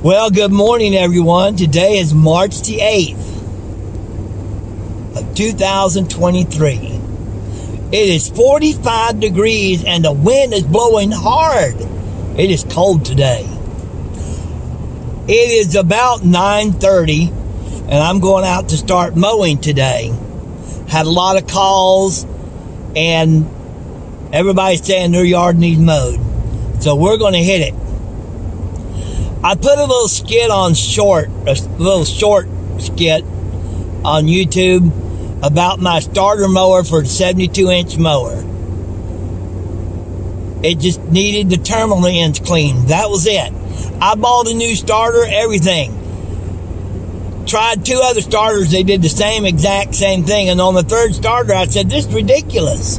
Well, good morning, everyone. Today is March the 8th of 2023. It is 45 degrees and the wind is blowing hard. It is cold today. It is about 9:30 and I'm going out to start mowing today. Had a lot of calls and everybody's saying their yard needs mowed. So we're going to hit it. I put a little skit on a little short skit on YouTube about my starter mower for the 72-inch mower. It just needed the terminal ends cleaned. That was it. I bought a new starter, everything. Tried two other starters, they did the exact same thing. And on the third starter, I said, this is ridiculous.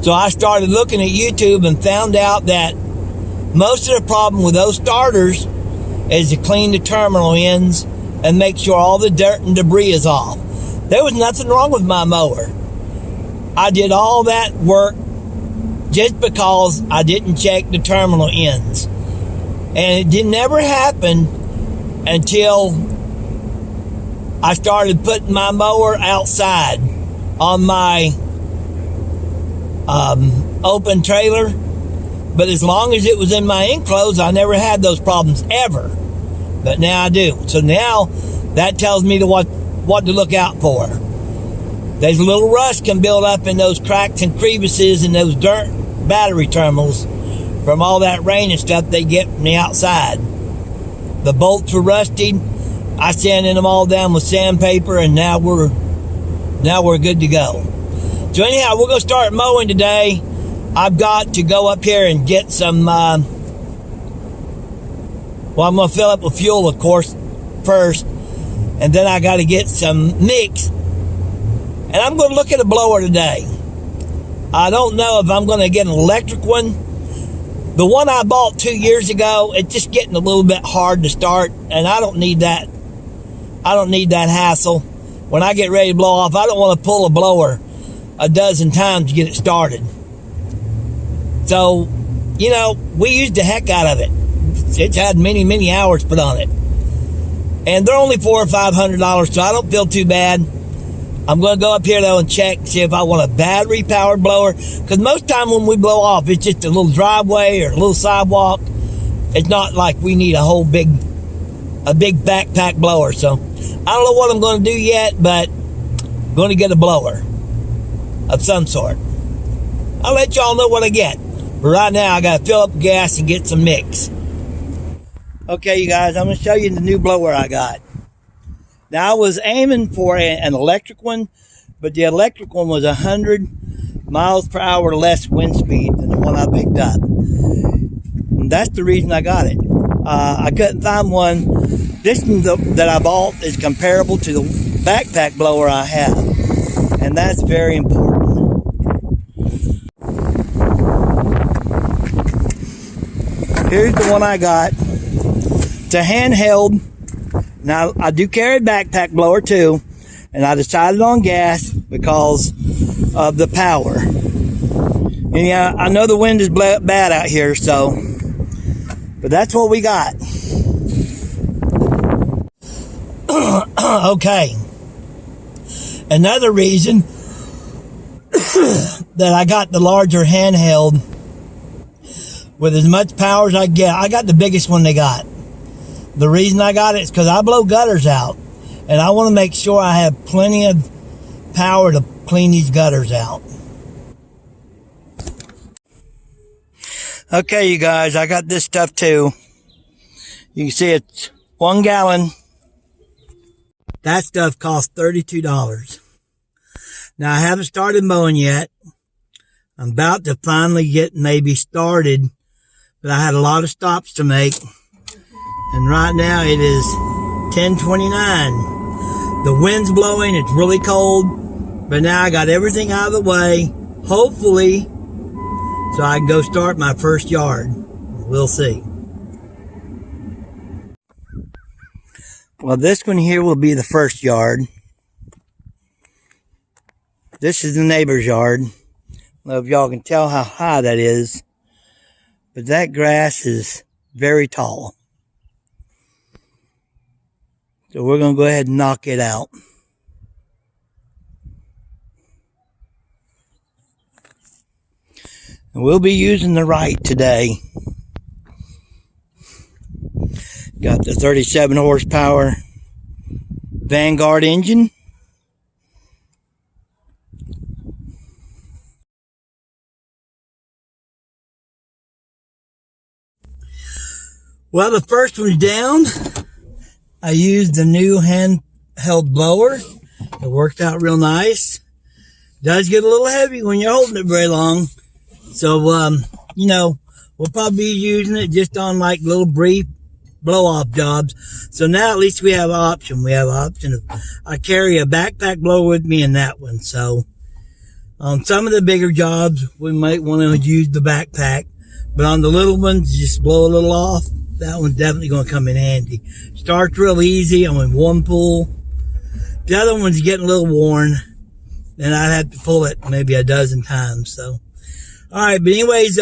So I started looking at YouTube and found out that most of the problem with those starters is to clean the terminal ends and make sure all the dirt and debris is off. There was nothing wrong with my mower. I did all that work just because I didn't check the terminal ends. And it never happen until I started putting my mower outside on my open trailer. But as long as it was in my enclosed, I never had those problems ever. But now I do. So now that tells me what to look out for. There's a little rust can build up in those cracks and crevices and those dirt battery terminals from all that rain and stuff they get from the outside. The bolts were rusted. I sanded them all down with sandpaper, and now we're good to go. So anyhow, we're gonna start mowing today. I've got to go up here and get some, I'm going to fill up with fuel, of course, first. And then I got to get some mix. And I'm going to look at a blower today. I don't know if I'm going to get an electric one. The one I bought 2 years ago, it's just getting a little bit hard to start. And I don't need that. I don't need that hassle. When I get ready to blow off, I don't want to pull a blower a dozen times to get it started. So, you know, we used the heck out of it. It's had many, many hours put on it. And they're only $400 or $500, so I don't feel too bad. I'm going to go up here, though, and check, see if I want a battery-powered blower. Because most time when we blow off, it's just a little driveway or a little sidewalk. It's not like we need a big backpack blower. So, I don't know what I'm going to do yet, but I'm going to get a blower of some sort. I'll let y'all know what I get. But right now, I got to fill up gas and get some mix. Okay, you guys, I'm going to show you the new blower I got. Now, I was aiming for an electric one, but the electric one was 100 miles per hour less wind speed than the one I picked up. And that's the reason I got it. I couldn't find one. This one that I bought is comparable to the backpack blower I have. And that's very important. Here's the one I got. It's a handheld. Now, I do carry a backpack blower too, and I decided on gas because of the power. And yeah, I know the wind is bad out here, so, but that's what we got. Okay. Another reason that I got the larger handheld with as much power as I get. I got the biggest one they got. The reason I got it is because I blow gutters out. And I want to make sure I have plenty of power to clean these gutters out. Okay, you guys, I got this stuff too. You can see it's 1 gallon. That stuff costs $32. Now, I haven't started mowing yet. I'm about to finally get maybe started. But I had a lot of stops to make. And right now it is 10:29. The wind's blowing. It's really cold. But now I got everything out of the way. Hopefully, so I can go start my first yard. We'll see. Well, this one here will be the first yard. This is the neighbor's yard. I don't know if y'all can tell how high that is. But that grass is very tall. So we're going to go ahead and knock it out. And we'll be using the right today. Got the 37 horsepower Vanguard engine. Well, the first one's down. I used the new handheld blower. It worked out real nice. Does get a little heavy when you're holding it very long. So, you know, we'll probably be using it just on like little brief blow-off jobs. So now at least we have an option. We have an option of, I carry a backpack blower with me in that one. So on some of the bigger jobs, we might want to use the backpack. But on the little ones, just blow a little off. That one's definitely going to come in handy. Starts real easy. I'm in one pull. The other one's getting a little worn. And I'd have to pull it maybe a dozen times. So, all right. But anyways,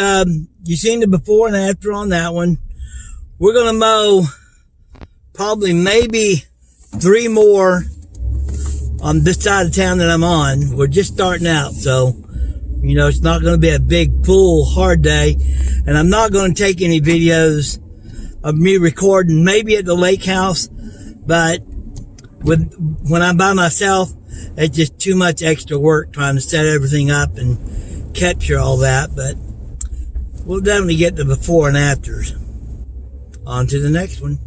you seen the before and after on that one. We're going to mow probably maybe 3 more on this side of town that I'm on. We're just starting out. So, you know, it's not going to be a big, full, hard day. And I'm not going to take any videos of me recording, maybe at the lake house, but when I'm by myself, it's just too much extra work trying to set everything up and capture all that. But we'll definitely get the before and afters. On to the next one.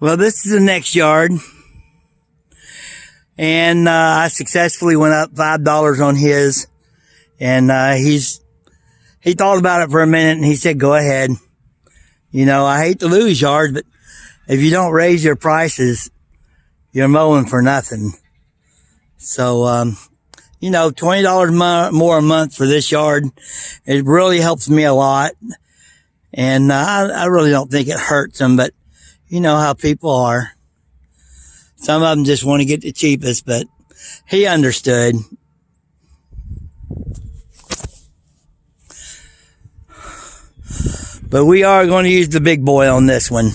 Well, this is the next yard. And I successfully went up $5 on his. And he thought about it for a minute and he said, go ahead. You know, I hate to lose yards, but if you don't raise your prices, you're mowing for nothing. So, you know, $20 more a month for this yard, it really helps me a lot. And I really don't think it hurts them, but you know how people are. Some of them just want to get the cheapest, but he understood. But we are going to use the big boy on this one.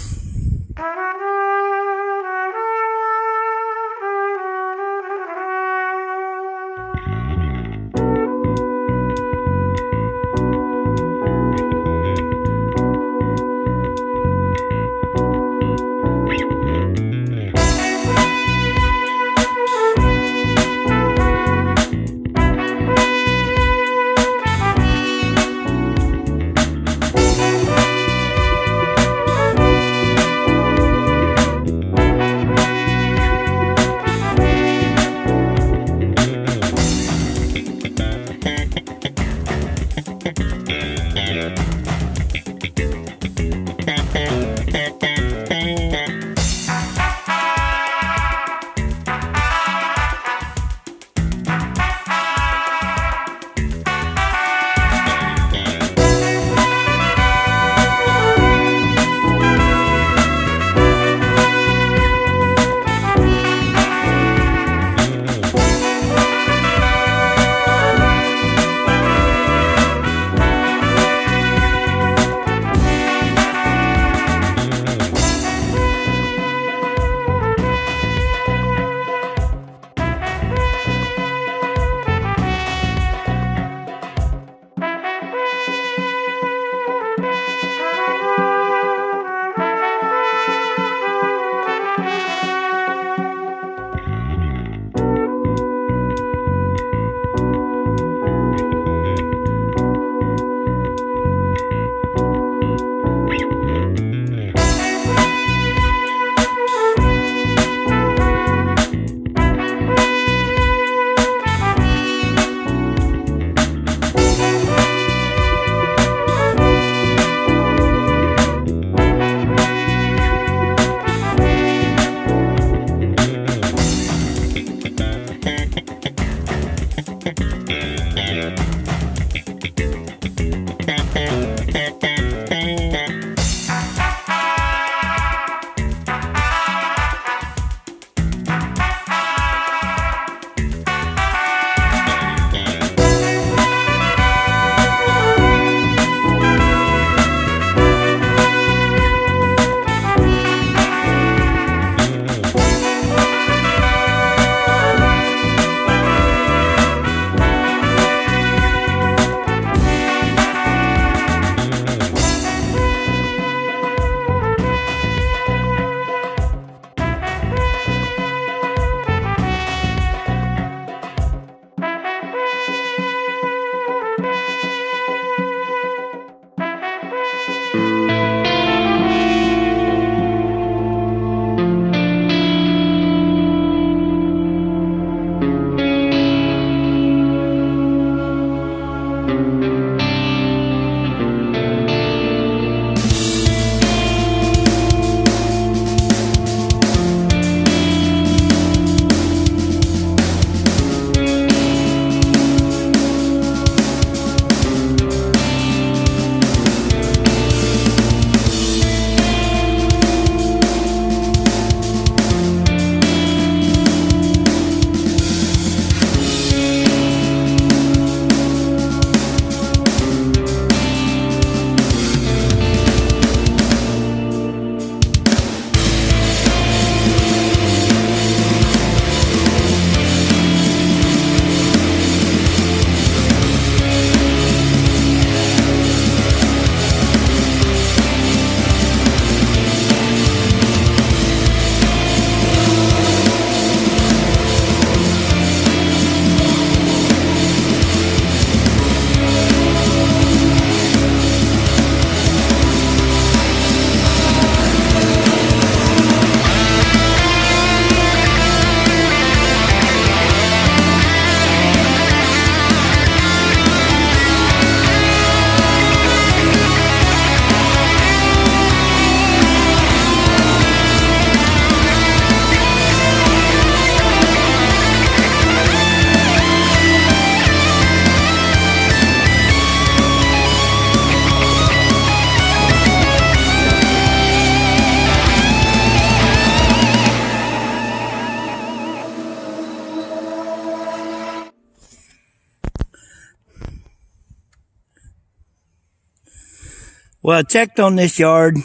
Well, I checked on this yard.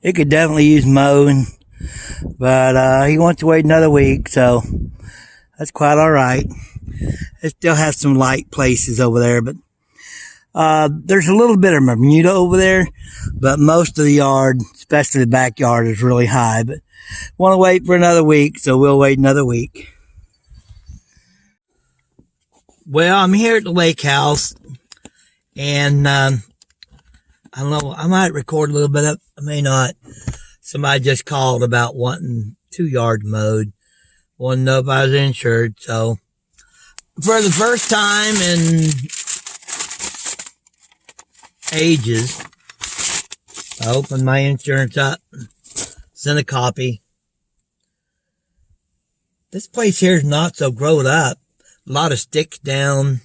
It could definitely use mowing, but he wants to wait another week, so that's quite all right. It still has some light places over there, but there's a little bit of Bermuda over there, but most of the yard, especially the backyard, is really high. But want to wait for another week, so we'll wait another week. Well, I'm here at the lake house, and I don't know, I might record a little bit of, I may not. Somebody just called about wanting 2 yards mowed. Wanted to know if I was insured, so for the first time in ages, I opened my insurance up, sent a copy. This place here is not so grown up. A lot of sticks down.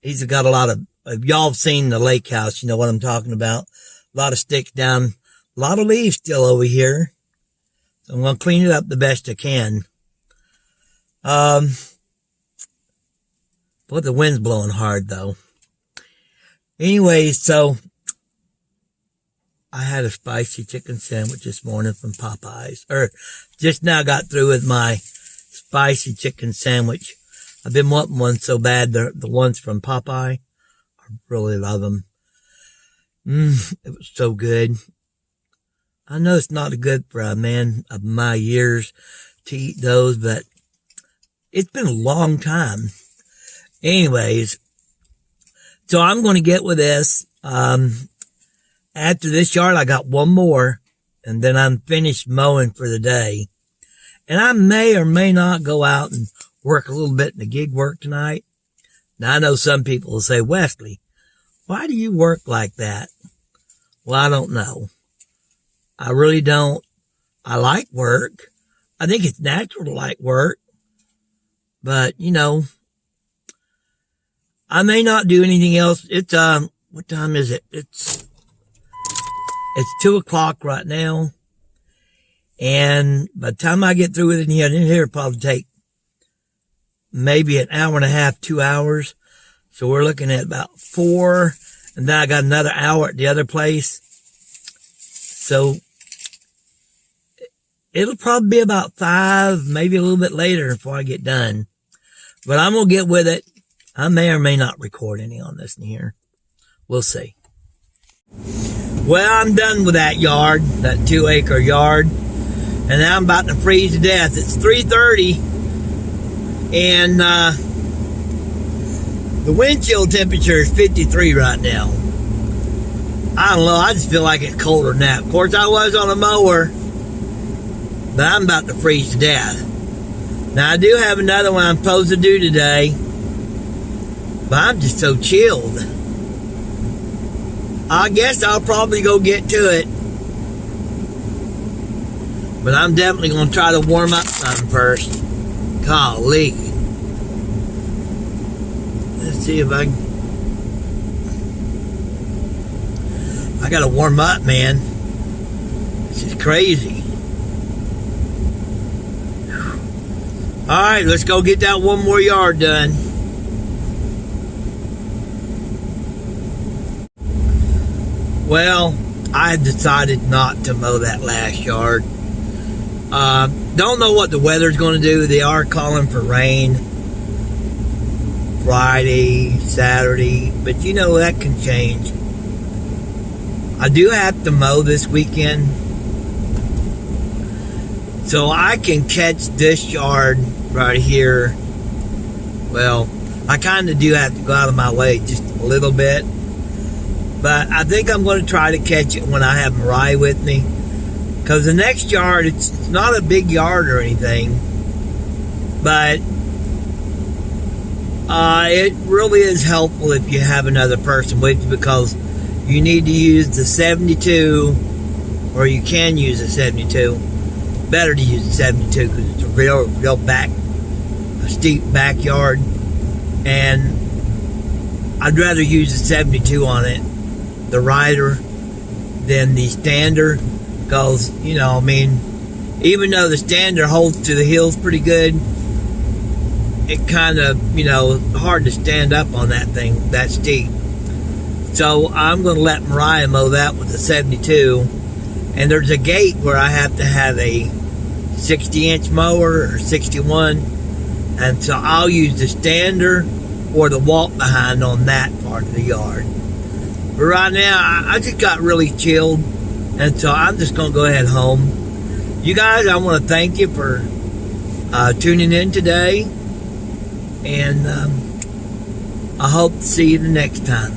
He's got a lot of, if y'all have seen the lake house, you know what I'm talking about. A lot of sticks down. A lot of leaves still over here. So I'm going to clean it up the best I can. But the wind's blowing hard though. Anyways, so I had a spicy chicken sandwich this morning from Popeyes. Or just now got through with my spicy chicken sandwich. I've been wanting one so bad. The ones from Popeye. I really love them. It was so good. I know it's not good for a man of my years to eat those, but it's been a long time. Anyways, so I'm going to get with this. After this yard, I got one more, and then I'm finished mowing for the day. And I may or may not go out and work a little bit in the gig work tonight. Now, I know some people will say, Wesley, why do you work like that? Well, I don't know. I really don't. I like work. I think it's natural to like work. But, you know, I may not do anything else. It's, what time is it? It's 2:00 right now. And by the time I get through with it in here, it'll probably take maybe an hour and a half, 2 hours. So we're looking at about 4. And then I got another hour at the other place. So it'll probably be about 5, maybe a little bit later before I get done. But I'm going to get with it. I may or may not record any on this in here. We'll see. Well, I'm done with that yard, that 2-acre yard. And now I'm about to freeze to death. It's 3:30. And the wind chill temperature is 53 right now. I don't know. I just feel like it's colder than that. Of course, I was on a mower. But I'm about to freeze to death. Now, I do have another one I'm supposed to do today. But I'm just so chilled. I guess I'll probably go get to it. But I'm definitely going to try to warm up something first. Golly. Let's see if I got to warm up, man. This is crazy. Alright, let's go get that one more yard done. Well, I decided not to mow that last yard. Don't know what the weather's going to do. They are calling for rain Friday, Saturday, but you know that can change. I do have to mow this weekend, so I can catch this yard right here. Well, I kind of do have to go out of my way just a little bit, but I think I'm going to try to catch it when I have Mariah with me. Because the next yard, it's not a big yard or anything, but it really is helpful if you have another person with you, because you need to use the 72, or you can use the 72. Better to use the 72 because it's a real steep backyard, and I'd rather use the 72 on it, the rider, than the standard. Because, you know, I mean, even though the standard holds to the hills pretty good, it kind of, you know, hard to stand up on that thing that steep. So I'm going to let Mariah mow that with a 72. And there's a gate where I have to have a 60-inch mower or 61. And so I'll use the stander or the walk behind on that part of the yard. But right now, I just got really chilled. And so I'm just going to go ahead home. You guys, I want to thank you for tuning in today. And I hope to see you the next time.